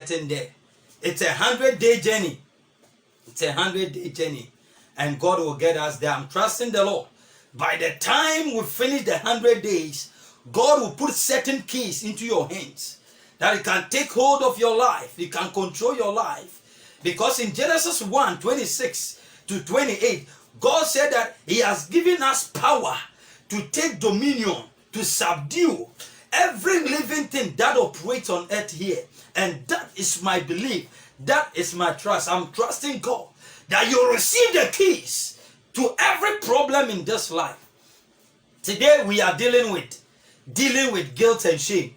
getting there. It's a 100-day journey. It's a 100-day journey. And God will get us there. I'm trusting the Lord. By the time we finish the 100 days, God will put certain keys into your hands that He can take hold of your life. He can control your life. Because in Genesis 1:26 to 28, God said that He has given us power to take dominion, to subdue every living thing that operates on earth here. And that is my belief. That is my trust. I'm trusting God that you'll receive the keys to every problem in this life. Today we are dealing with guilt and shame.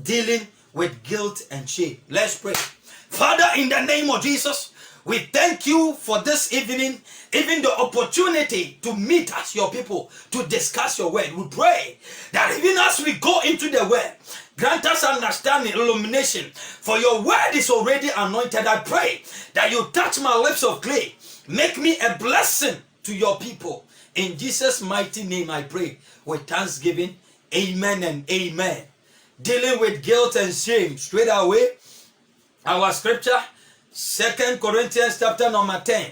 Dealing with guilt and shame. Let's pray. Father, in the name of Jesus, we thank you for this evening, even the opportunity to meet us, your people, to discuss your word. We pray that even as we go into the word, grant us understanding, illumination, for your word is already anointed. I pray that you touch my lips of clay. Make me a blessing to your people. In Jesus' mighty name I pray with thanksgiving. Amen and amen. Dealing with guilt and shame. Straight away, our scripture, 2 Corinthians chapter number 10,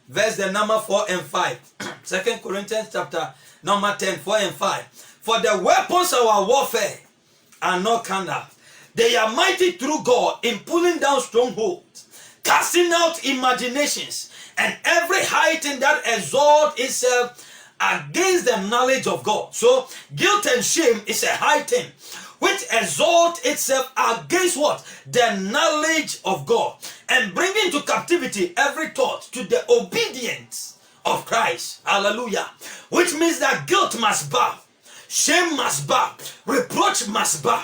verse the number 4 and 5. 2 Corinthians chapter number 10, 4 and 5. For the weapons of our warfare are not carnal. They are mighty through God in pulling down strongholds, casting out imaginations, and every high thing that exalts itself against the knowledge of God. So guilt and shame is a high thing which exalts itself against what? The knowledge of God, and bringing to captivity every thought to the obedience of Christ. Hallelujah. Which means that guilt must bow, shame must bow, reproach must bow.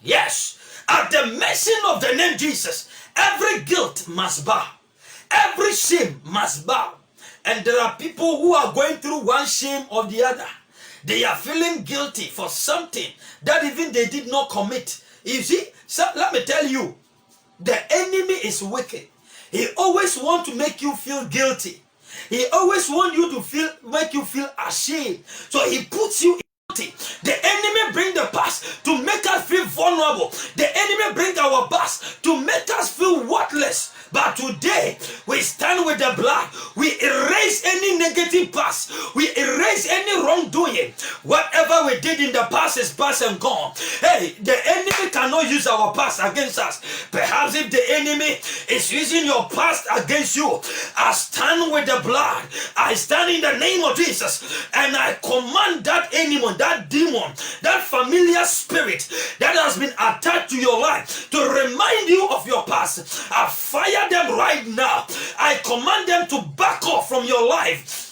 Yes, at the mention of the name Jesus, every guilt must bow, every shame must bow. And there are people who are going through one shame or the other. They are feeling guilty for something that even they did not commit. You see, so let me tell you, the enemy is wicked. He always wants to make you feel guilty. He always wants you to make you feel ashamed. So he puts you in guilty. The enemy bring the past to make us feel vulnerable. The enemy bring our past to make us feel worthless. But today, we stand with the blood. We erase any negative past. We erase any wrongdoing. Whatever we did in the past is past and gone. Hey, the enemy cannot use our past against us. Perhaps if the enemy is using your past against you, I stand with the blood. I stand in the name of Jesus, and I command that enemy, that demon, that familiar spirit that has been attached to your life to remind you of your past. I fire them right now. I command them to back off from your life.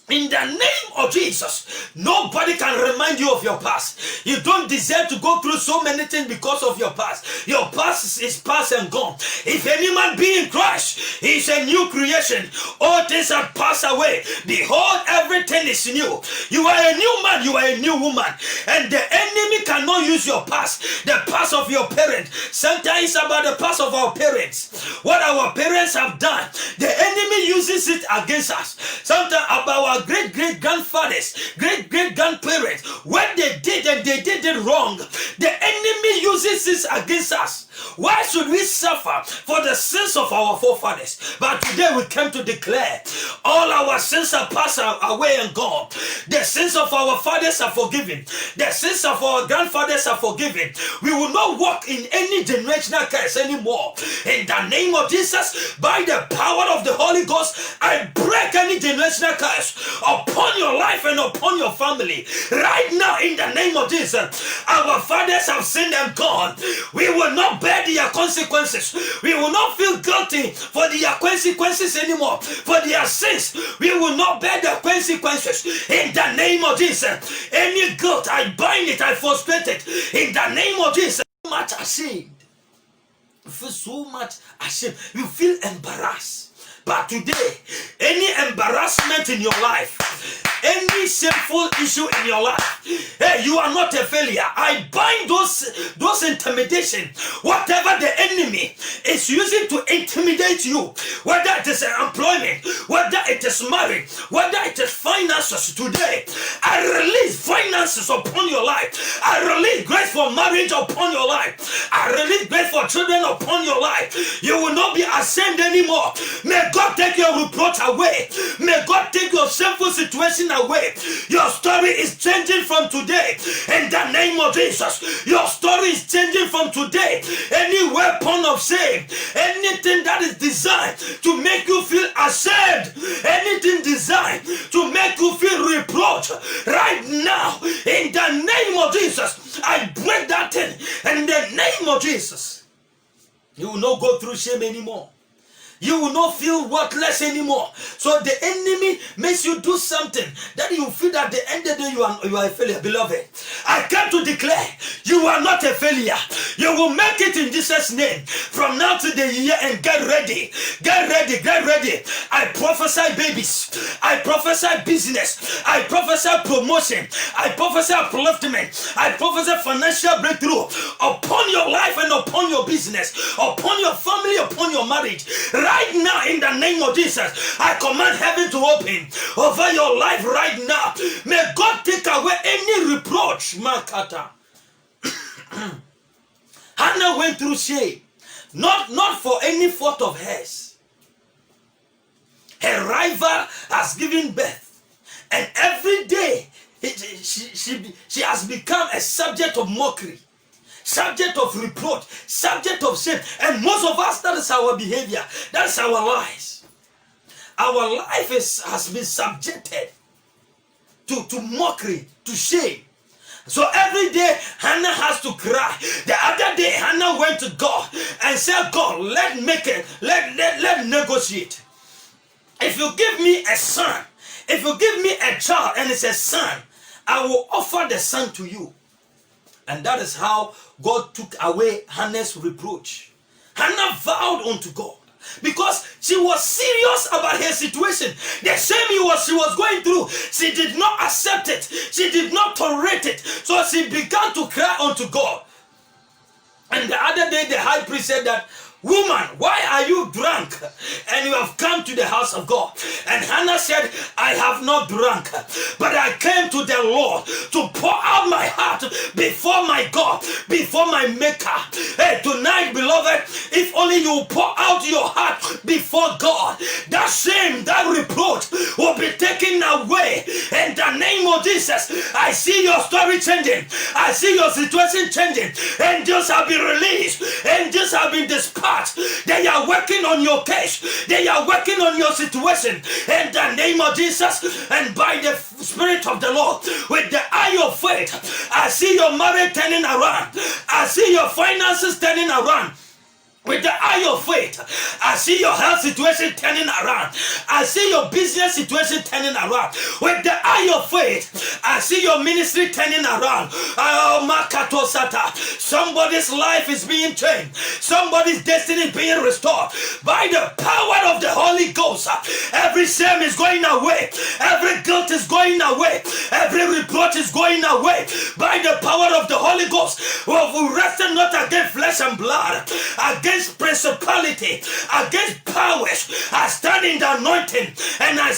In the name of Jesus, nobody can remind you of your past. You don't deserve to go through so many things because of your past. Your past is past and gone. If any man be in Christ, he is a new creation. All things have passed away. Behold, everything is new. You are a new man, you are a new woman. And the enemy cannot use your past, the past of your parents. Sometimes about the past of our parents. What our parents have done, the enemy uses it against us. Sometimes about our great-great-grandfathers, great-great-grandparents, what they did and they did it wrong, the enemy uses this against us. Why should we suffer for the sins of our forefathers? But today we came to declare all our sins are passed away and gone. The sins of our fathers are forgiven. The sins of our grandfathers are forgiven. We will not walk in any generational curse anymore. In the name of Jesus, by the power of the Holy Ghost, I break any generational curse upon your life and upon your family. Right now, in the name of Jesus, our fathers have sinned and gone. We will not bear their consequences. We will not feel guilty for their consequences anymore. For their sins, we will not bear the consequences. In the name of Jesus, any guilt, I bind it, I frustrate it. In the name of Jesus, so much ashamed. You feel so much ashamed. You feel embarrassed. But today, any embarrassment in your life, any shameful issue in your life, hey, you are not a failure. I bind those intimidation. Whatever the enemy enemy is using to intimidate you, whether it is employment, whether it is marriage, whether it is finances, today I release finances upon your life. I release grace for marriage upon your life. I release grace for children upon your life. You will not be ashamed anymore. May God take your reproach away. May God take your shameful situation away. Your story is changing from today. In the name of Jesus, your story is changing from today. Any weapon of shame, anything that is designed to make you feel ashamed, anything designed to make you feel reproach, right now, in the name of Jesus, I break that thing. And in the name of Jesus, you will not go through shame anymore. You will not feel worthless anymore. So the enemy makes you do something that you feel that at the end of the day you are a failure. Beloved, I come to declare you are not a failure. You will make it in Jesus' name. From now to the year, and get ready. Get ready, get ready. I prophesy babies. I prophesy business. I prophesy promotion. I prophesy upliftment. I prophesy financial breakthrough upon your life and upon your business, upon your family, upon your marriage. Right now, in the name of Jesus, I command heaven to open over your life right now. May God take away any reproach. Makata. Hannah went through shame, not for any fault of hers. Her rival has given birth, and every day she has become a subject of mockery, subject of reproach, subject of shame. And most of us, that is our behavior, that is our lives. Our life has been subjected to mockery, to shame. So every day Hannah has to cry. The other day Hannah went to God and said, God, let negotiate. If you give me a son, if you give me a child and it's a son, I will offer the son to you. And that is how God took away Hannah's reproach. Hannah vowed unto God because she was serious about her situation. The shame she was going through, she did not accept it. She did not tolerate it. So she began to cry unto God. And the other day the high priest said that, woman, why are you drunk and you have come to the house of God? And Hannah said, I have not drunk, but I came to the Lord to pour out my heart before my God, before my maker. Hey, tonight, beloved, if only you pour out your heart before God, that shame, that reproach will be taken away. In the name of Jesus, I see your story changing. I see your situation changing. Angels have been released. Angels have been dispatched. They are working on your case. They are working on your situation. In the name of Jesus, and by the Spirit of the Lord, with the eye of faith, I see your marriage turning around. I see your finances turning around. With the eye of faith, I see your health situation turning around. I see your business situation turning around. With the eye of faith, I see your ministry turning around. Oh, Makato Sata. Somebody's life is being changed. Somebody's destiny is being restored. By the power of the Holy Ghost, every shame is going away. Every guilt is going away. Every reproach is going away. By the power of the Holy Ghost, we wrestle not against flesh and blood, against principality, against powers. I stand in the anointing and I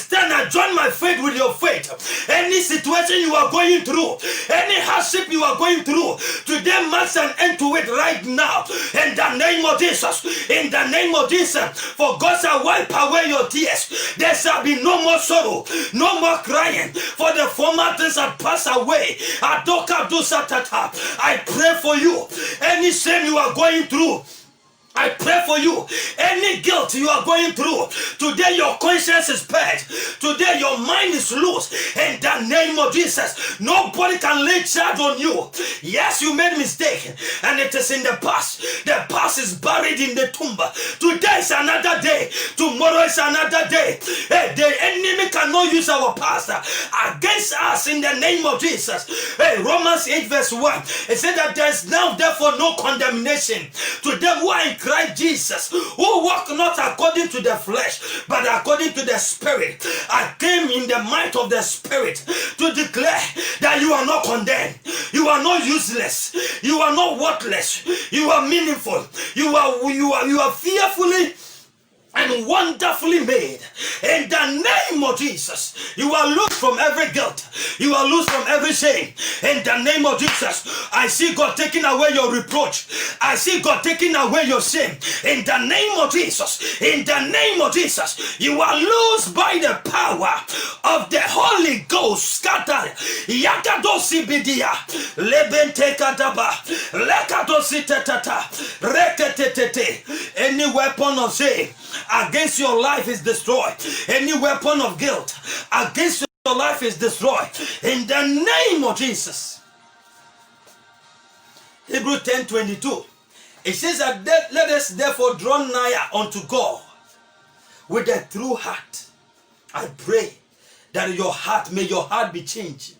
join my faith with your faith. Any situation you are going through, any hardship you are going through, today marks an end to it right now. In the name of Jesus, in the name of Jesus, for God shall wipe away your tears. There shall be no more sorrow, no more crying, for the former things have passed away. I pray for you. Any shame you are going through, I pray for you. Any guilt you are going through, today your conscience is purged. Today your mind is loose. In the name of Jesus, nobody can lay charge on you. Yes, you made mistake and it is in the past. The past is buried in the tomb. Today is another day. Tomorrow is another day. Hey, the enemy cannot use our past against us in the name of Jesus. Hey, Romans 8 verse 1. It said that there is now therefore no condemnation to them who are in Christ Jesus, who walk not according to the flesh, but according to the Spirit. I came in the might of the Spirit to declare that you are not condemned. You are not useless. You are not worthless. You are meaningful. You are fearfully and wonderfully made. In the name of Jesus, you are loose from every guilt. You are loose from every shame. In the name of Jesus, I see God taking away your reproach. I see God taking away your shame. In the name of Jesus, in the name of Jesus, you are loose by the power of the Holy Ghost. Scatter. Yakadosi bidia. Lebente kadaba. Lekadosi tetata. Reketete. Any weapon of shame against your life is destroyed. Any weapon of guilt against your life is destroyed. In the name of Jesus. Hebrews 10:22. It says that let us therefore draw nigh unto God with a true heart. I pray that may your heart be changed.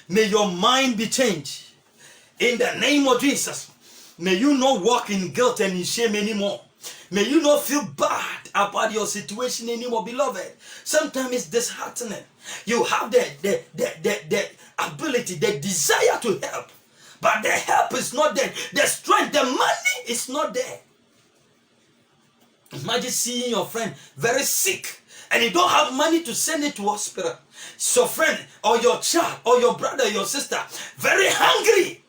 May your mind be changed. In the name of Jesus. May you not walk in guilt and in shame anymore. May you not feel bad about your situation anymore, beloved. Sometimes it's disheartening. You have the ability, the desire to help, but the help is not there. The strength, the money is not there. Imagine seeing your friend very sick and you don't have money to send it to hospital. It's your friend or your child or your brother or your sister very hungry,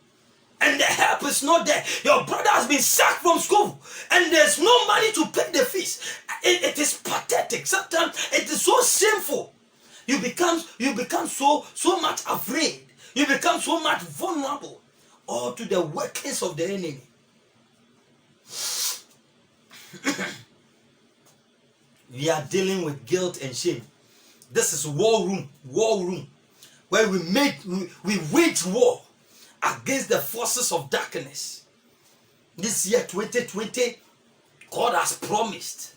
and the help is not there. Your brother has been sacked from school and there's no money to pay the fees. It is pathetic. Sometimes it is so shameful. You become so much afraid. You become so much vulnerable all to the workings of the enemy. We are dealing with guilt and shame. This is war room, where we wage war against the forces of darkness. This year 2020, God has promised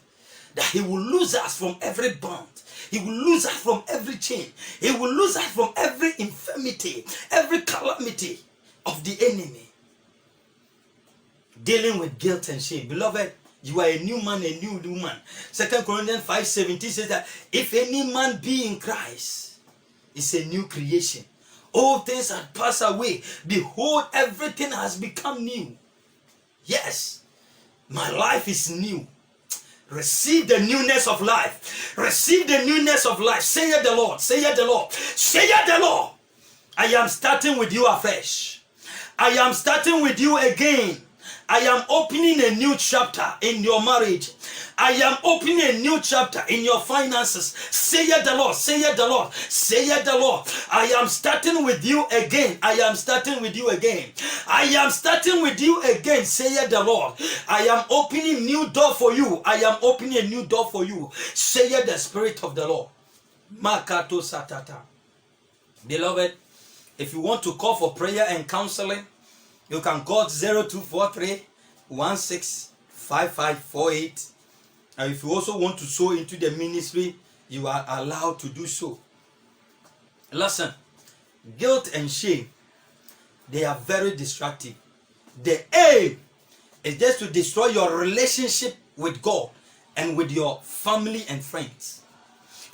that He will loose us from every bond. He will loose us from every chain. He will loose us from every infirmity, every calamity of the enemy. Dealing with guilt and shame. Beloved, you are a new man, a new woman. 2 Corinthians 5:17 says that if any man be in Christ, it's a new creation. All things have passed away. Behold, everything has become new. Yes, my life is new. Receive the newness of life. Receive the newness of life. Say it the Lord. Say it the Lord. Say it the Lord. I am starting with you afresh. I am starting with you again. I am opening a new chapter in your marriage. I am opening a new chapter in your finances. Say it the Lord. Say it the Lord. Say it the Lord. I am starting with you again. I am starting with you again. I am starting with you again. Say it the Lord. I am opening new door for you. I am opening a new door for you. Say it the Spirit of the Lord. Makato satata. Beloved, if you want to call for prayer and counseling, you can call 0243 165548. And if you also want to sow into the ministry, you are allowed to do so. Listen, guilt and shame, they are very destructive. The aim is just to destroy your relationship with God and with your family and friends.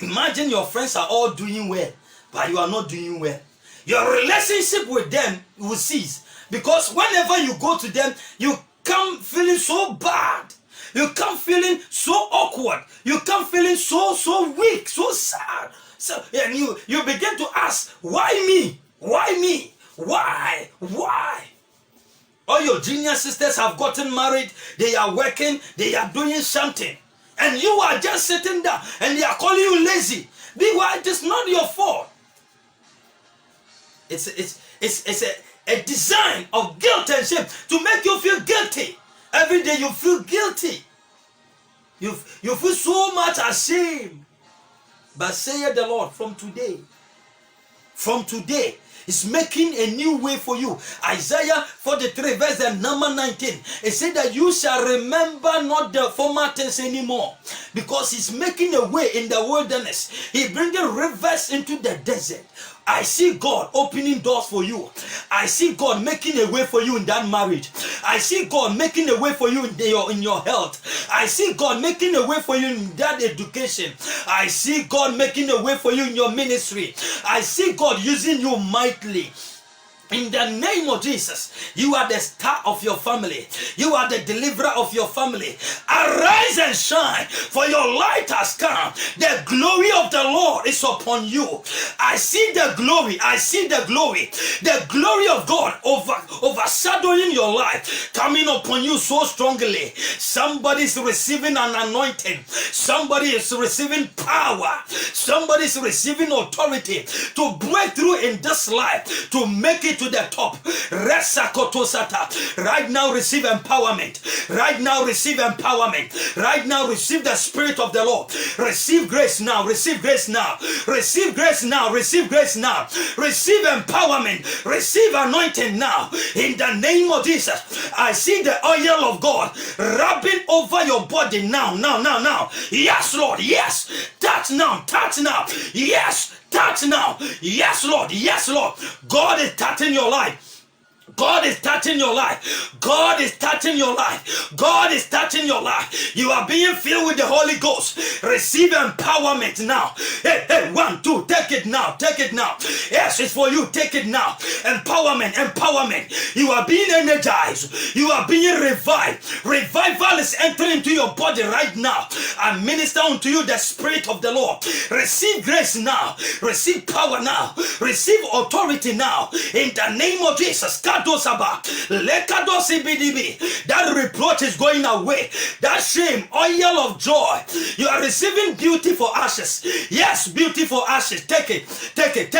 Imagine your friends are all doing well, but you are not doing well. Your relationship with them will cease. Because whenever you go to them, you come feeling so bad. You come feeling so awkward. You come feeling so weak, so sad. So, and you begin to ask, why me? Why me? Why? All your junior sisters have gotten married. They are working. They are doing something. And you are just sitting there and they are calling you lazy. Meanwhile, it is not your fault. It's a design of guilt and shame to make you feel guilty. Every day you feel guilty. You feel so much ashamed. But say the Lord, from today, is making a new way for you. Isaiah 43 verse number 19. It said that you shall remember not the former things anymore. Because He's making a way in the wilderness. He bringing rivers into the desert. I see God opening doors for you. I see God making a way for you in that marriage. I see God making a way for you in your health. I see God making a way for you in that education. I see God making a way for you in your ministry. I see God using you mightily. In the name of Jesus, you are the star of your family. You are the deliverer of your family. Arise and shine, for your light has come. The glory of the Lord is upon you. I see the glory. I see the glory. The glory of God overshadowing your life, coming upon you so strongly. Somebody is receiving an anointing. Somebody is receiving power. Somebody is receiving authority to break through in this life, to make it to the top. Right now receive empowerment. Right now receive empowerment. Right now receive the Spirit of the Lord. Receive grace now. Receive grace now. Receive grace now. Receive grace now. Receive empowerment. Receive anointing now. In the name of Jesus, I see the oil of God rubbing over your body now. Now. Yes, Lord. Yes. Touch now. Touch now. Yes. Touch now. Yes, Lord. Yes, Lord. God is touching your life. God is touching your life. God is touching your life. God is touching your life. You are being filled with the Holy Ghost. Receive empowerment now. Hey, 1, 2, take it now. Take it now. Yes, it's for you. Take it now. Empowerment. You are being energized. You are being revived. Revival is entering into your body right now. I minister unto you the Spirit of the Lord. Receive grace now. Receive power now. Receive authority now. In the name of Jesus. That reproach is going away. That shame, oil of joy. You are receiving beauty for ashes. Yes, beauty for ashes. Take it. Take it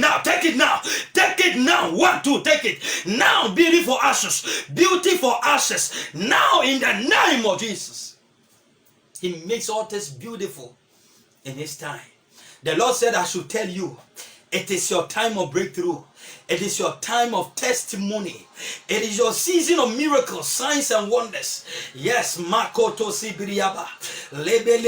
now. Take it now. Take it now. 1, 2, take it now. Beauty for ashes. Beauty for ashes. Now in the name of Jesus. He makes all this beautiful in his time. The Lord said I should tell you, it is your time of breakthrough. It is your time of testimony. It is your season of miracles, signs and wonders. Yes, Makoto Sibiriaba. Lebe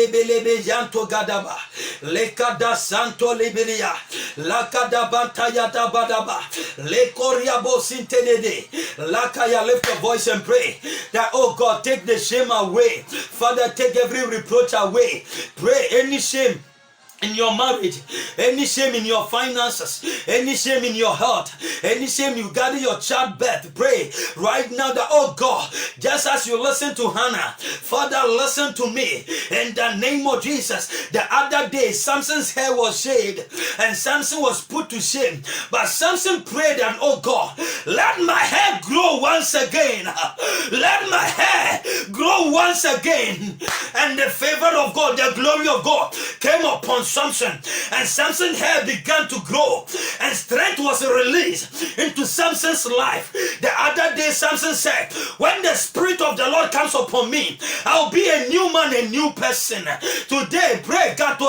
Yanto Gadaba. Lekada Santo Liberia. Lakada Bantaya Dabadaba. Lekoriabo Sintenede. Lakaya, lift your voice and pray that, oh God, take the shame away. Father, take every reproach away. Pray any shame in your marriage, any shame in your finances, any shame in your health, any shame you got in your childbirth, pray right now that, oh God, just as you listen to Hannah, Father, listen to me in the name of Jesus. The other day, Samson's hair was shaved and Samson was put to shame, but Samson prayed and, oh God, let my hair grow once again. Let my hair grow once again. And the favor of God, the glory of God came upon Samson, and Samson's hair began to grow, and strength was released into Samson's life. The other day, Samson said, when the Spirit of the Lord comes upon me, I'll be a new man, a new person. Today, pray, let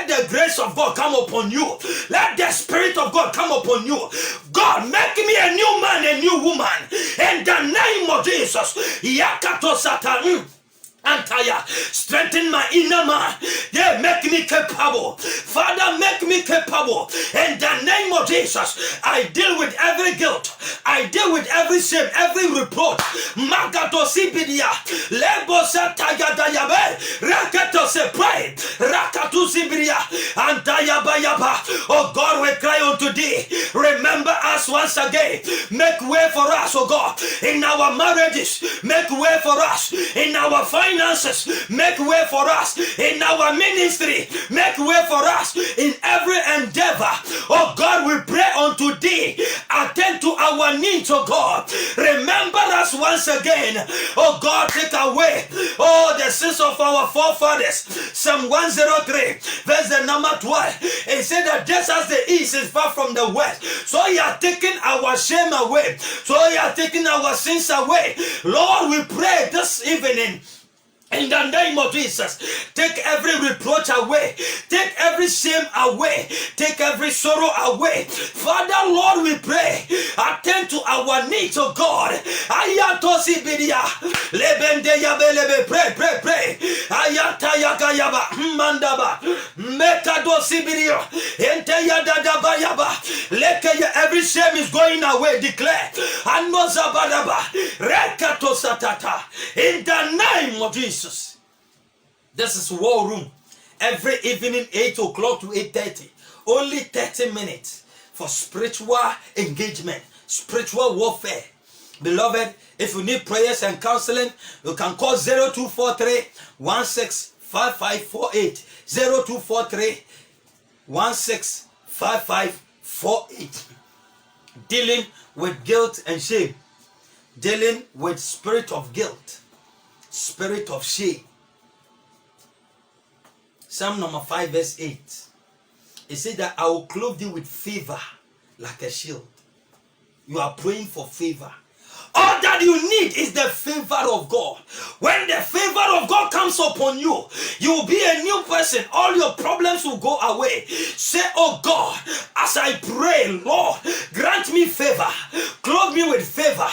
the grace of God come upon you. Let the Spirit of God come upon you. God, make me a new man, a new woman. In the name of Jesus. Yakato Satan. Antaya, strengthen my inner man. Yeah, make me capable. Father, make me capable. In the name of Jesus, I deal with every guilt. I deal with every shame, every reproach. Magato sibidia, lebo sataya dayabe, rakato se pray, rakatu sibidia, antaya bayaba. Oh God, we cry unto thee. Remember us once again. Make way for us, oh God, in our marriages. Make way for us in our finances. Make way for us in our ministry. Make way for us in every endeavor. Oh God, we pray unto thee. Attend to our needs, oh God. Remember us once again. Oh God, take away the sins of our forefathers. Psalm 103, verse the number 12. It said that just as the east is far from the west, so you are taking our shame away. So you are taking our sins away. Lord, we pray this evening, in the name of Jesus, take every reproach away. Take every shame away. Take every sorrow away. Father, Lord, we pray. Attend to our needs, oh God. Ayatosi bidia. Lebende yabelebe. Pray. Ayata yakayaba. Mandaba. Mekadosi bidio. Ente yadadaba yaba. Lekaya. Every shame is going away. Declare. Anozabadaba. Rekatosatata. In the name of Jesus. This is War Room. Every evening, 8 o'clock to 8:30. Only 30 minutes. for spiritual engagement, spiritual warfare. Beloved, if you need prayers and counseling, you can call 0243 165548. 0243 165548. Dealing with guilt and shame. Dealing with spirit of guilt, spirit of shame. Psalm number 5 verse 8. It says that I will clothe you with favor like a shield. You are praying for favor. All that you need is the favor of God. When the favor of God comes upon you, you will be a new person. All your problems will go away. Say, oh God, as I pray, Lord, grant me favor. Clothe me with favor.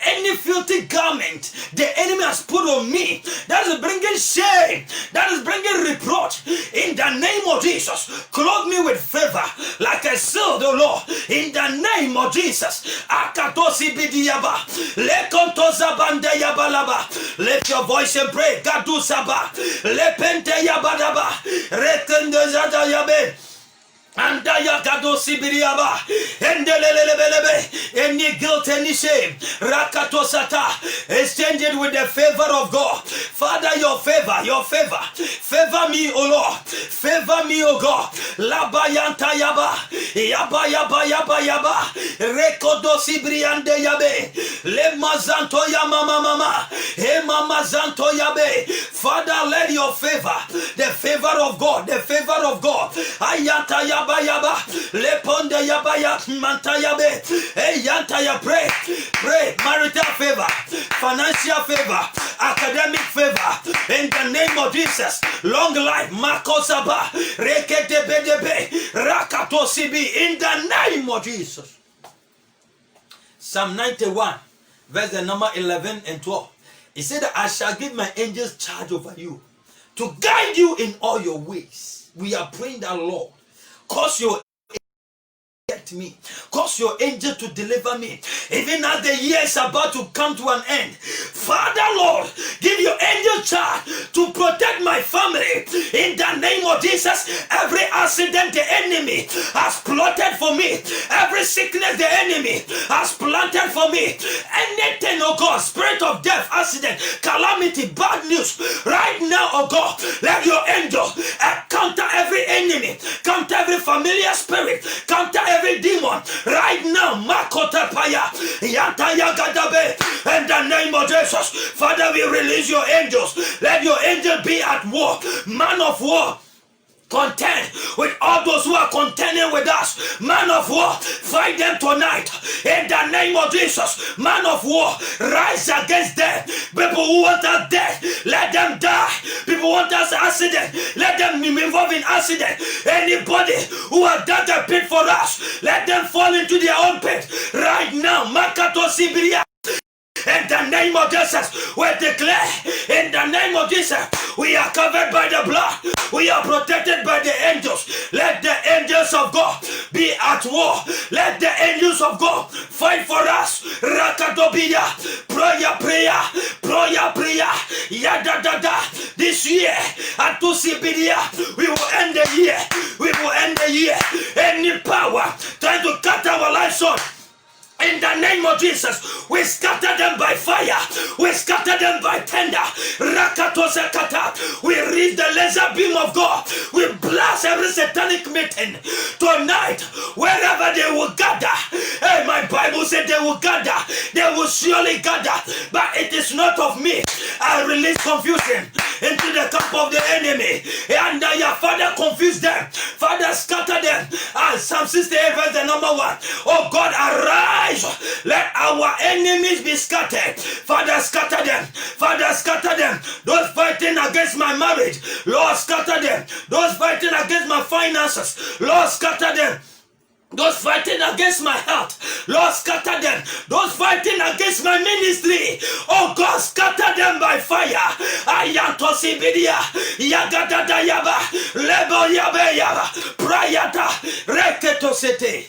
Any filthy garment the enemy has put on me that is bringing shame, that is bringing reproach, in the name of Jesus, clothe me with favor like a shield, oh Lord, in the name of Jesus. Akatosi bidiyaba. Lift your voice and pray. Gadu Saba. Lepente Yabadaba. Rekende Zada Yabe. Andaya gado sibiriaba, endelelelebelebe, any guilt, any shame, rakatosata, exchange it with the favor of God. Father, your favor, favor me, O Lord, favor me, O God. Labayanta yaba, yaba, rekodo sibriande yabe, le mazanto yama mama, he mama zanto yabe. Father, let your favor, the favor of God, ayanta yaba. Yaba, leponde yabaya, mantayabe, yantaya, pray, marital favor, financial favor, academic favor, in the name of Jesus, long life, makosaba, rekedebedebe, rakatosibi, in the name of Jesus. Psalm 91, verse the number 11 and 12. He said that I shall give my angels charge over you to guide you in all your ways. We are praying that, Lord, cause your me, cause your angel to deliver me, even as the year is about to come to an end. Father, Lord, give your angel charge to protect my family in the name of Jesus. Every accident the enemy has plotted for me, every sickness the enemy has planted for me, anything, oh God, spirit of death, accident, calamity, bad news, right now, oh God, let your angel counter every enemy, counter every familiar spirit, counter every demon right now. Makota paya yantaya gadabe, in the name of Jesus. Father, we release your angels. Let your angel be at war, man of war. Contend with all those who are contending with us. Man of war, fight them tonight in the name of Jesus. Man of war, rise against them. People who want us dead, let them die. People want us accident, let them be involved in accident. Anybody who has dug a pit for us, let them fall into their own pit right now. Makato Sibiria. In the name of Jesus, we declare, in the name of Jesus, we are covered by the blood. We are protected by the angels. Let the angels of God be at war. Let the angels of God fight for us. Rakadobia, prayer, yadadada. This year, at Tusibidia, we will end the year. Any power trying to cut our lives short, in the name of Jesus, we scatter them by fire. We scatter them by tender. Rakatosakata. We read the laser beam of God. We blast every satanic meeting tonight, wherever they will gather. Hey, my Bible said they will gather. They will surely gather. But it is not of me. I release confusion into the camp of the enemy. And your Father confuse them. Father scatter them. And Psalm 68 verse the number 1. Oh God, arise. Let our enemies be scattered. Father, scatter them. Father, scatter them. Those fighting against my marriage, Lord, scatter them. Those fighting against my finances, Lord, scatter them. Those fighting against my health, Lord, scatter them. Those fighting against my ministry, oh God, scatter them by fire. Ayantosibidia, Yagadada Yaba, Lebo Yabe Yaba, Prayata, Reketosete.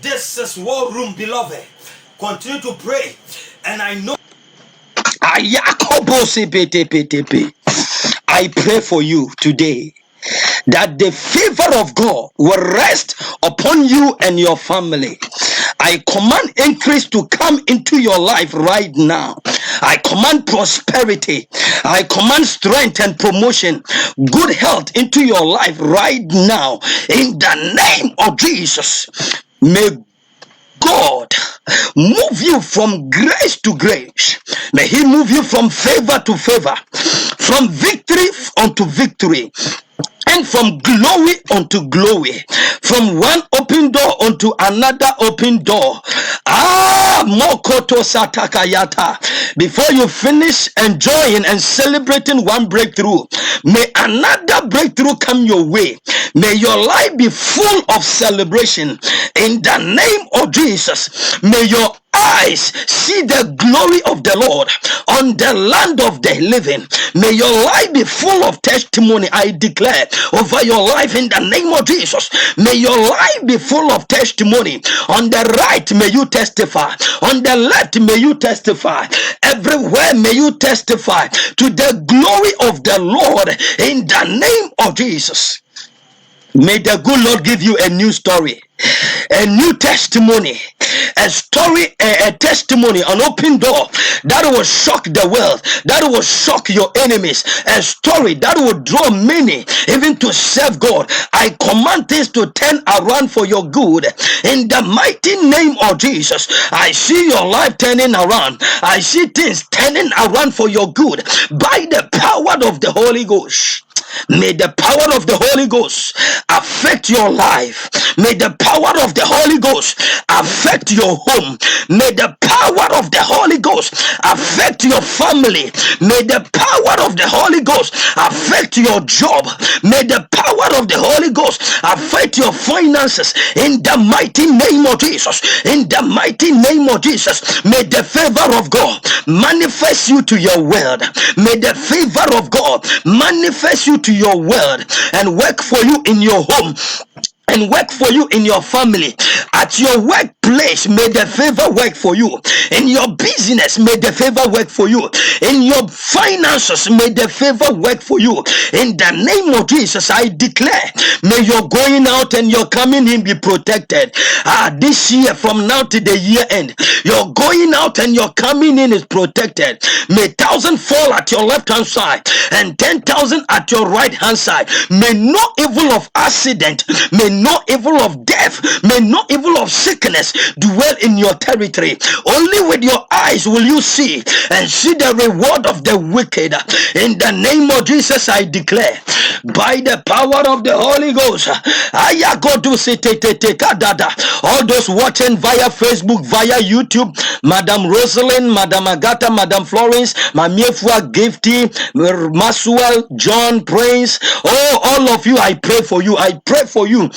This is war room, beloved. Continue to pray, and I know. I pray for you today that the favor of God will rest upon you and your family. I command increase to come into your life right now. I command prosperity. I command strength and promotion, good health into your life right now. In the name of Jesus, may God move you from grace to grace. May He move you from favor to favor, from victory unto victory, and from glory unto glory, from one open door unto another open door. Mokoto Satakayata. Before you finish enjoying and celebrating one breakthrough, may another breakthrough come your way. May your life be full of celebration in the name of Jesus. May your eyes see the glory of the Lord on the land of the living. May your life be full of testimony. I declare over your life in the name of Jesus. May your life be full of testimony. On the right, may you testify. On the left, may you testify. Everywhere, may you testify to the glory of the Lord in the name of Jesus. May the good Lord give you a new story, a new testimony, a story, a testimony, an open door that will shock the world, that will shock your enemies, a story that will draw many even to serve God. I command things to turn around for your good in the mighty name of Jesus. I see your life turning around. I see things turning around for your good by the power of the Holy Ghost. May the power of the Holy Ghost affect your life. May the power of the Holy Ghost affect your home. May the power of the Holy Ghost affect your family. May the power of the Holy Ghost affect your job. May the power of the Holy Ghost affect your finances in the mighty name of Jesus. In the mighty name of Jesus, may the favor of God manifest you to your world. May the favor of God manifest you to your world and work for you in your home and work for you in your family. At your workplace, may the favor work for you. In your business, may the favor work for you. In your finances, may the favor work for you. In the name of Jesus, I declare, may your going out and your coming in be protected. This year, from now to the year end, your going out and your coming in is protected. May 1,000 fall at your left hand side and 10,000 at your right hand side. May no evil of accident, may no evil of death, may no evil of sickness dwell in your territory. Only with your eyes will you see and see the reward of the wicked. In the name of Jesus, I declare, by the power of the Holy Ghost, all those watching via Facebook, via YouTube, Madam Rosalind, Madam Agatha, Madam Florence, Mamiefua, Gifty, Masuel, John, Prince, all of you, I pray for you. I pray for you.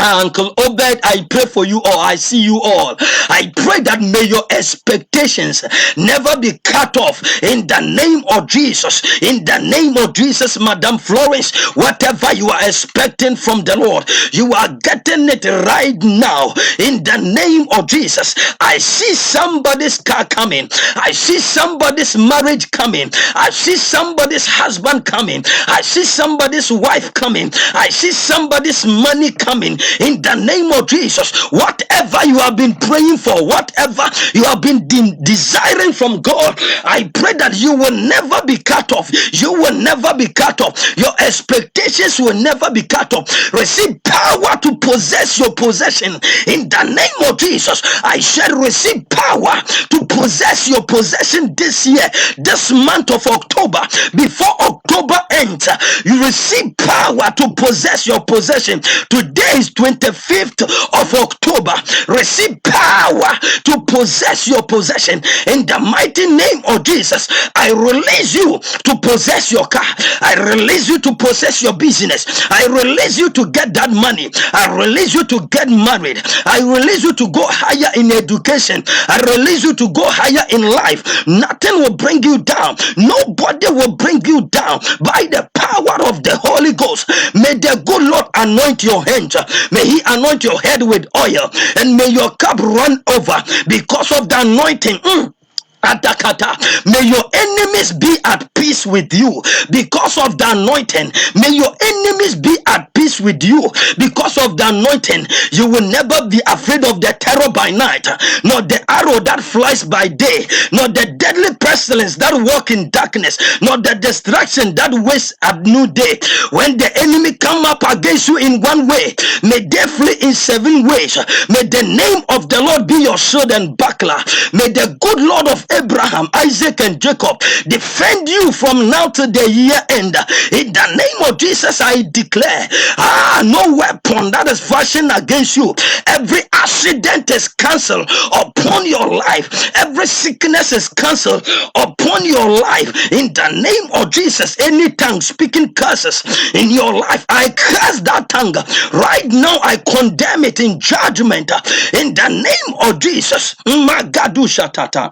Uncle Obed, I pray for you all. I see you all. I pray that may your expectations never be cut off in the name of Jesus. In the name of Jesus, Madam Florence, whatever you are expecting from the Lord, you are getting it right now. In the name of Jesus, I see somebody's car coming. I see somebody's marriage coming. I see somebody's husband coming. I see somebody's wife coming. I see somebody's money coming. In the name of Jesus, whatever you have been praying for, whatever you have been desiring from God, I pray that you will never be cut off. You will never be cut off. Your expectations will never be cut off. Receive power to possess your possession. In the name of Jesus, I shall receive power to possess your possession this year, this month of October. Before October ends, you receive power to possess your possession. Today is 25th of October. Receive power to possess your possession. In the mighty name of Jesus, I release you to possess your car. I release you to possess your business. I release you to get that money. I release you to get married. I release you to go higher in education. I release you to go higher in life. Nothing will bring you down. Nobody will bring you down by the power of the Holy Ghost. May the good Lord anoint your hands. May He anoint your head with oil, and may your cup run over because of the anointing. Atakata. May your enemy enemies be at peace with you because of the anointing. May your enemies be at peace with you because of the anointing. You will never be afraid of the terror by night, nor the arrow that flies by day, nor the deadly pestilence that walk in darkness, nor the destruction that wastes at noonday. When the enemy come up against you in one way, may they flee in 7 ways. May the name of the Lord be your shield and buckler. May the good Lord of Abraham, Isaac, and Jacob defend you from now to the year end. In the name of Jesus, I declare, no weapon that is fashioned against you, every accident is cancelled upon your life, every sickness is cancelled upon your life. In the name of Jesus, any tongue speaking curses in your life, I curse that tongue right now. I condemn it in judgment in the name of Jesus. Magadu shatata.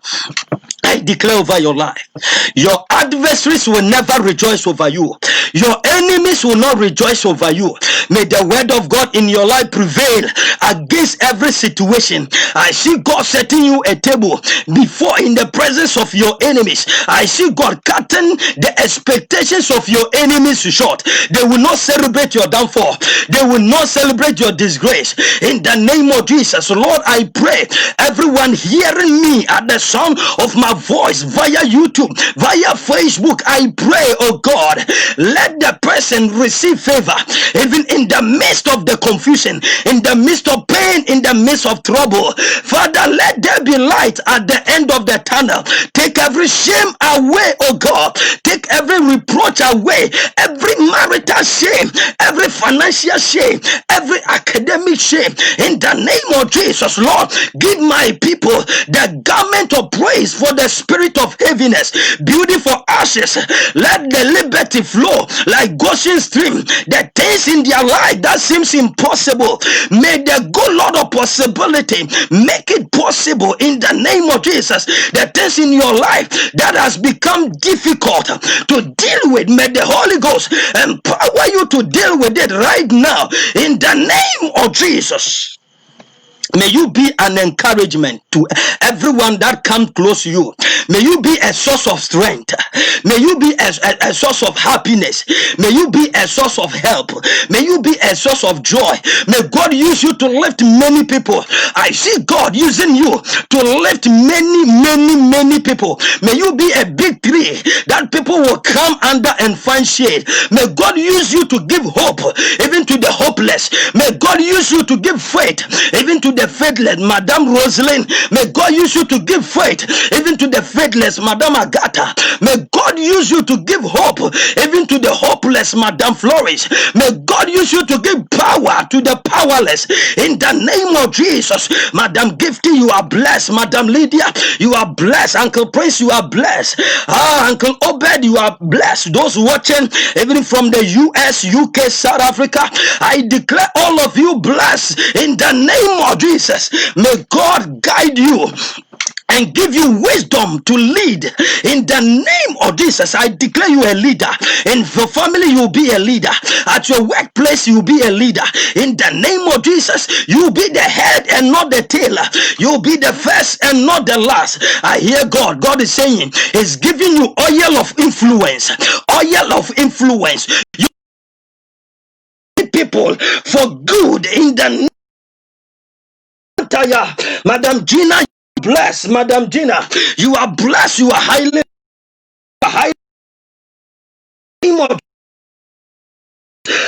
I declare over your life, your adversaries will never rejoice over you. Your enemies will not rejoice over you. May the word of God in your life prevail against every situation. I see God setting you a table before in the presence of your enemies. I see God cutting the expectations of your enemies short. They will not celebrate your downfall. They will not celebrate your disgrace. In the name of Jesus, Lord, I pray everyone hearing me at the sound of my voice via YouTube, via Facebook, I pray, oh God, let the person receive favor even in the midst of the confusion, in the midst of pain, in the midst of trouble. Father, let there be light at the end of the tunnel. Take every shame away, oh God. Take every reproach away, every marital shame, every financial shame, every academic shame. In the name of Jesus, Lord, give my people the garment of praise for the spirit of heaviness, beauty for ashes. Let the liberty flow like Goshen stream. The things in their life that seems impossible, may the good Lord of possibility make it possible in the name of Jesus. The things in your life that has become difficult to deal with, may the Holy Ghost empower you to deal with it right now in the name of Jesus. May you be an encouragement to everyone that comes close to you. May you be a source of strength. May you be a source of happiness. May you be a source of help. May you be a source of joy. May God use you to lift many people. I see God using you to lift many people. May you be a big tree that people will come under and find shade. May God use you to give hope even to the hopeless. May God use you to give faith even to the faithless. Madame Rosalind, may God use you to give faith even to the faithless. Madame Agatha, may God use you to give hope even to the hopeless. Madame Flourish, may God use you to give power to the powerless in the name of Jesus. Madame Gifty, you are blessed. Madame Lydia, you are blessed. Uncle Prince, you are blessed. Uncle Obed, you are blessed. Those watching even from the US, UK, South Africa, I declare all of you blessed in the name of Jesus. May God guide you and give you wisdom to lead in the name of Jesus. I declare you a leader. In your family, you'll be a leader. At your workplace, you'll be a leader. In the name of Jesus, you'll be the head and not the tail. You'll be the first and not the last. I hear God. God is saying, He's giving you oil of influence. Oil of influence. You people for good in the name. Madam Gina, blessed. Madam Gina, you are blessed. You are highly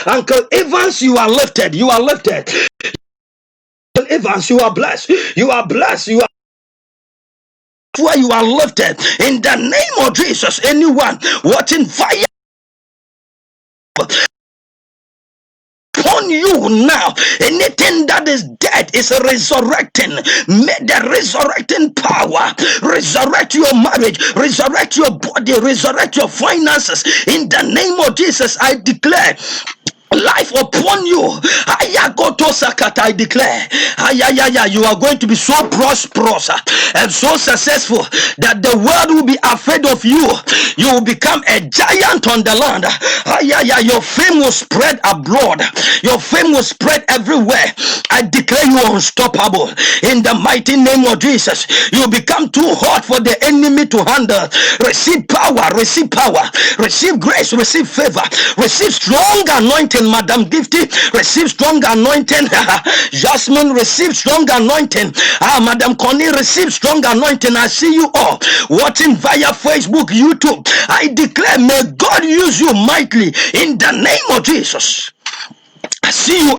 Uncle Evans, you are lifted. You are lifted. Uncle Evans, you are blessed. You are blessed. You are where you are lifted in the name of Jesus. Anyone watching fire upon you now, anything that is dead is resurrecting. May the resurrecting power resurrect your marriage, resurrect your body, resurrect your finances in the name of Jesus. I declare life upon you. I declare, you are going to be so prosperous and so successful that the world will be afraid of you. You will become a giant on the land. Your fame will spread abroad. Your fame will spread everywhere. I declare you unstoppable in the mighty name of Jesus. You become too hot for the enemy to handle. Receive power, receive power, receive grace, receive favor, receive strong anointing. Madam Gifty, receive strong anointing. Jasmine, receive strong anointing. Madam Connie, receive strong anointing. I see you all watching via Facebook, YouTube. I declare, may God use you mightily in the name of Jesus. I see you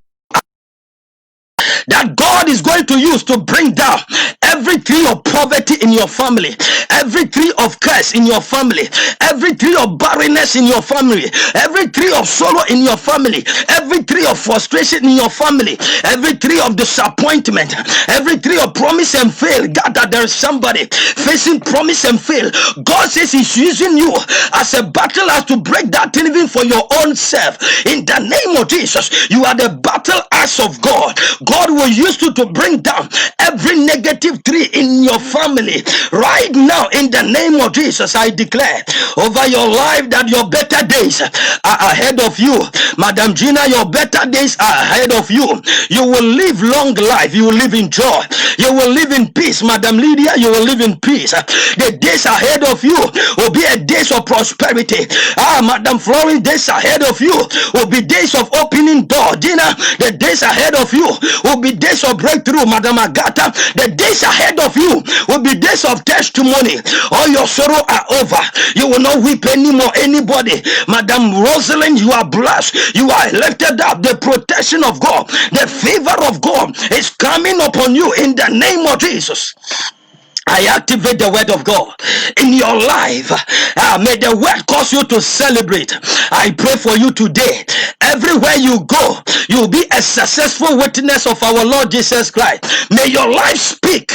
that God is going to use to bring down every tree of poverty in your family, every tree of curse in your family, every tree of barrenness in your family, every tree of sorrow in your family, every tree of frustration in your family, every tree of disappointment, every tree of promise and fail. God, that there is somebody facing promise and fail. God says he's using you as a battle axe to break that thing even for your own self. In the name of Jesus, you are the battle axe of God. God will use you to bring down every negative tree in your family. Right now, in the name of Jesus, I declare over your life that your better days are ahead of you. Madam Gina, your better days are ahead of you. You will live long life. You will live in joy. You will live in peace. Madam Lydia, you will live in peace. The days ahead of you will be a days of prosperity. Madam Florence, days ahead of you will be days of opening door. Gina, the days ahead of you will be days of breakthrough. Madam Agatha, the days ahead of you will be days of testimony. All your sorrow are over. You will not weep anymore. Anybody, Madam Rosalind, you are blessed. You are lifted up. The protection of God, the favor of God is coming upon you in the name of Jesus. I activate the word of God in your life. May the word cause you to celebrate. I pray for you today. Everywhere you go, you'll be a successful witness of our Lord Jesus Christ. May your life speak.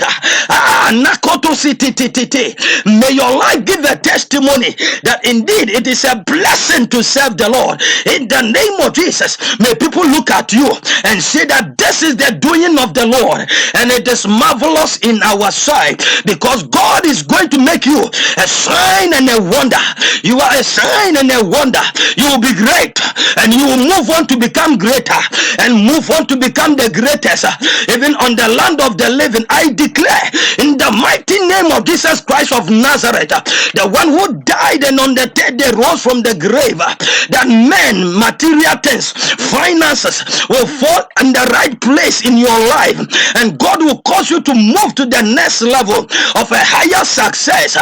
May your life give a testimony that indeed it is a blessing to serve the Lord. In the name of Jesus, may people look at you and say that this is the doing of the Lord, and it is marvelous in our sight. Because God is going to make you a sign and a wonder. You are a sign and a wonder. You will be great, and you will move on to become greater, and move on to become the greatest, even on the land of the living. I declare in the mighty name of Jesus Christ of Nazareth, the one who died and on the third day rose from the grave, that men, material things, finances will fall in the right place in your life, and God will cause you to move to the next level of a higher success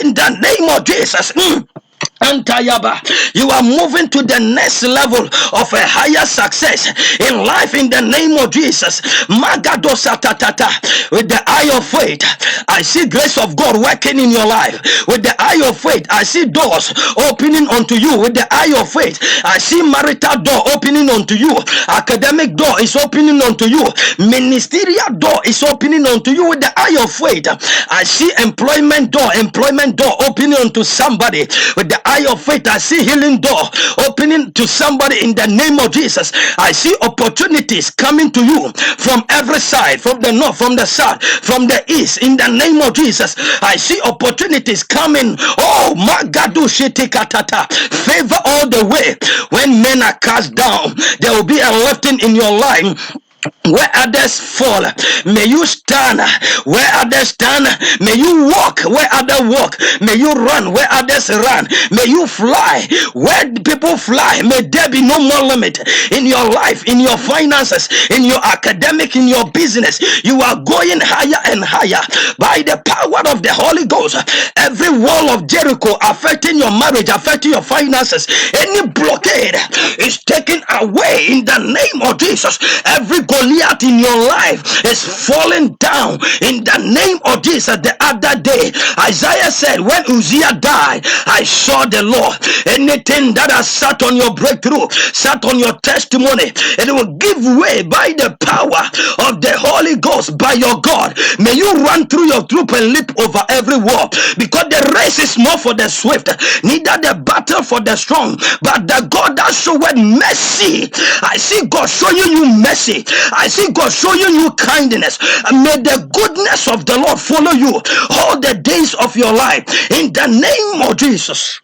in the name of Jesus. Antayaba, you are moving to the next level of a higher success in life in the name of Jesus. Magado satatata. With the eye of faith, I see grace of God working in your life. With the eye of faith, I see doors opening unto you. With the eye of faith, I see marital door opening unto you. Academic door is opening unto you. Ministerial door is opening unto you. With the eye of faith, I see employment door opening unto somebody. With the eye of faith, I see healing door opening to somebody in the name of Jesus. I see opportunities coming to you from every side, from the north, from the south, from the east, in the name of Jesus. I see opportunities coming. Oh, Magadu Shitikatata. Favor all the way. When men are cast down, there will be a lifting in your life. Where others fall, may you stand. Where others stand, may you walk. Where others walk, may you run. Where others run, may you fly. Where people fly, may there be no more limit in your life, in your finances, in your academic, in your business. You are going higher and higher by the power of the Holy Ghost. Every wall of Jericho affecting your marriage, affecting your finances, any blockade is taken away in the name of Jesus. Every Goliath in your life is falling down in the name of Jesus. The other day, Isaiah said, when Uzziah died, I saw the Lord. Anything that has sat on your breakthrough, sat on your testimony, it will give way by the power of the Holy Ghost, by your God. May you run through your troop and leap over every wall, because the race is not for the swift, neither the battle for the strong, but the God that showeth mercy. I see God showing you mercy. I see God showing you kindness. And may the goodness of the Lord follow you all the days of your life in the name of Jesus.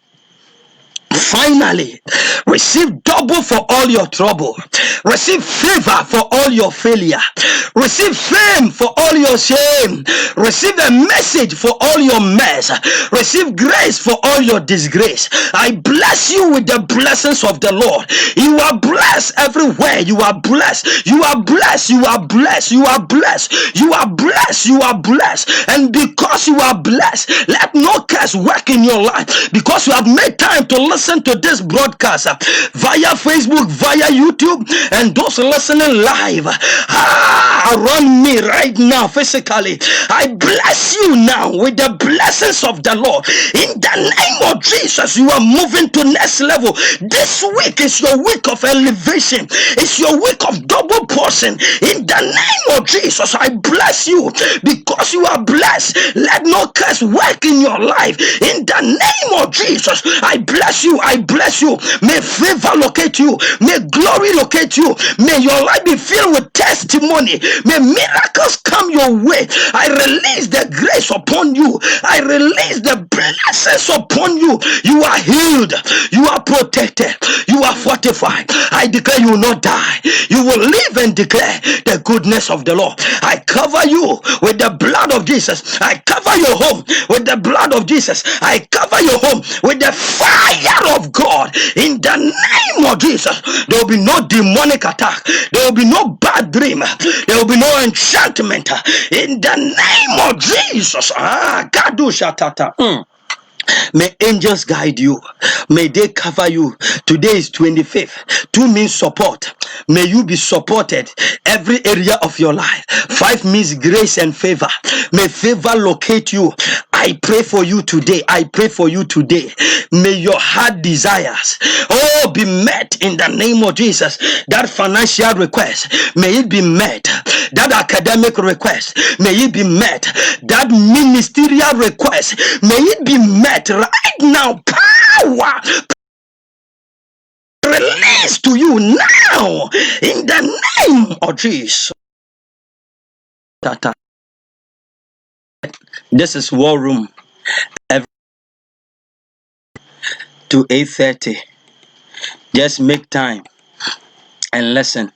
Finally, receive double for all your trouble. Receive favor for all your failure. Receive fame for all your shame. Receive a message for all your mess. Receive grace for all your disgrace. I bless you with the blessings of the Lord. You are blessed everywhere. You are blessed. You are blessed. You are blessed. You are blessed. You are blessed. You are blessed. And because you are blessed, let no curse work in your life. Because you have made time to listen to this broadcast via Facebook, via YouTube, and those listening live around me right now physically. I bless you now with the blessings of the Lord. In the name of Jesus, you are moving to next level. This week is your week of elevation. It's your week of double portion. In the name of Jesus, I bless you because you are blessed. Let no curse work in your life. In the name of Jesus, I bless you. I bless you. May favor locate you. May glory locate you. May your life be filled with testimony. May miracles come your way. I release the grace upon you. I release the blessings upon you. You are healed. You are protected. You are fortified. I declare you will not die. You will live and declare the goodness of the Lord. I cover you with the blood of Jesus. I cover your home with the blood of Jesus. I cover your home with the fire of God. In the name of Jesus, there will be no demonic attack. There will be no bad dream. There will be no enchantment. In the name of Jesus. May angels guide you. May they cover you. Today is 25th. 2 means support. May you be supported every area of your life. 5 means grace and favor. May favor locate you. I pray for you today. I pray for you today. May your heart desires be met in the name of Jesus. That financial request, may it be met. That academic request, may it be met. That ministerial request, may it be met right now. Power release to you now in the name of Jesus. This is War Room to 8:30. Just make time and listen,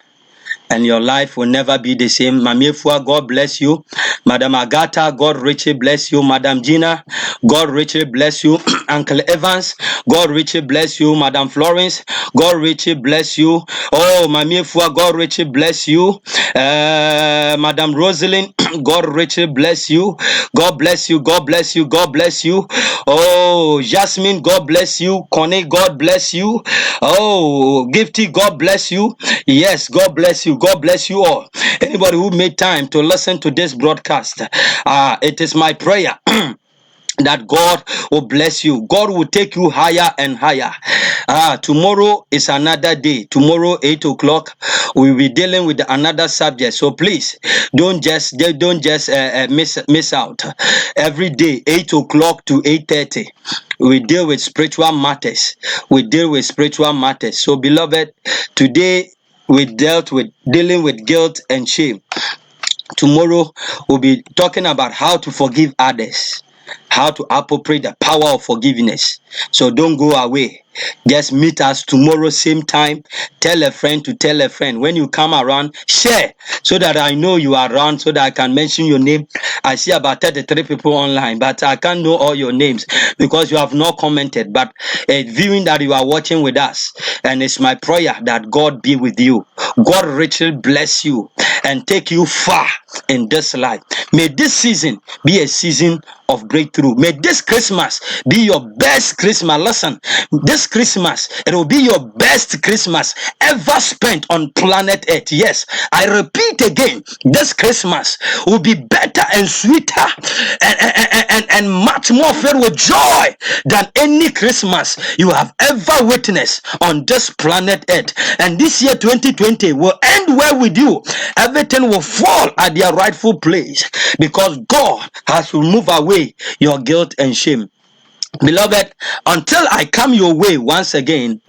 and your life will never be the same. Mamiefua, God bless you. Madam Agatha, God richly bless you. Madam Gina, God richly bless you. Uncle Evans, God richly bless you. Madam Florence, God richly bless you. Oh, Mamiefua, God richly bless you. Madam Rosalind, God richly bless you. God bless you. God bless you. God bless you. Oh, Jasmine, God bless you. Connie, God bless you. Oh, Gifty, God bless you. Yes, God bless you. God bless you all. Anybody who made time to listen to this broadcast, it is my prayer that God will bless you. God will take you higher and higher. Tomorrow is another day. Tomorrow, 8 o'clock, we'll be dealing with another subject. So please don't just miss out. Every day, 8 o'clock to 8:30, we deal with spiritual matters. We deal with spiritual matters. So beloved, today we dealing with guilt and shame. Tomorrow we'll be talking about how to forgive others, how to appropriate the power of forgiveness. So don't go away. Just meet us tomorrow, same time. Tell a friend to tell a friend. When you come around, share so that I know you are around, so that I can mention your name. I see about 33 people online, but I can't know all your names because you have not commented. But viewing that you are watching with us, and it's my prayer that God be with you. God richly bless you and take you far in this life. May this season be a season of breakthrough. May this Christmas be your best Christmas. Listen, this Christmas, it will be your best Christmas ever spent on planet Earth. Yes, I repeat again, this Christmas will be better and sweeter and much more filled with joy than any Christmas you have ever witnessed on this planet Earth. And this year 2020 will end well with you. Everything will fall at their rightful place because God has removed away your guilt and shame. Beloved, until I come your way once again,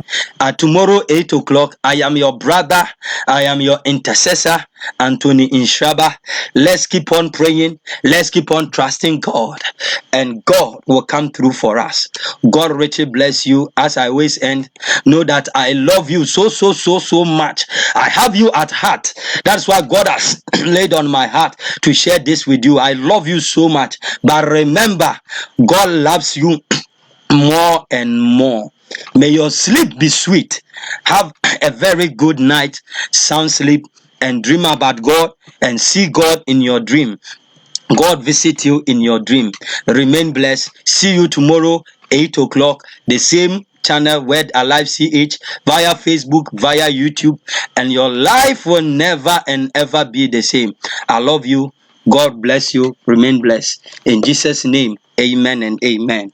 tomorrow 8 o'clock, I am your brother, I am your intercessor, Anthony Inshaba. Let's keep on praying. Let's keep on trusting God, and God will come through for us. God richly bless you. As I always end, know that I love you so much. I have you at heart. That's why God has laid on my heart to share this with you. I love you so much. But remember, God loves you more and more. May your sleep be sweet. Have a very good night, sound sleep, and dream about God and see God in your dream. God visit you in your dream. Remain blessed. See you tomorrow, 8 o'clock, the same channel, Word Alive CH, via Facebook, via YouTube, and your life will never and ever be the same. I love you. God bless you. Remain blessed. In Jesus' name, amen and amen.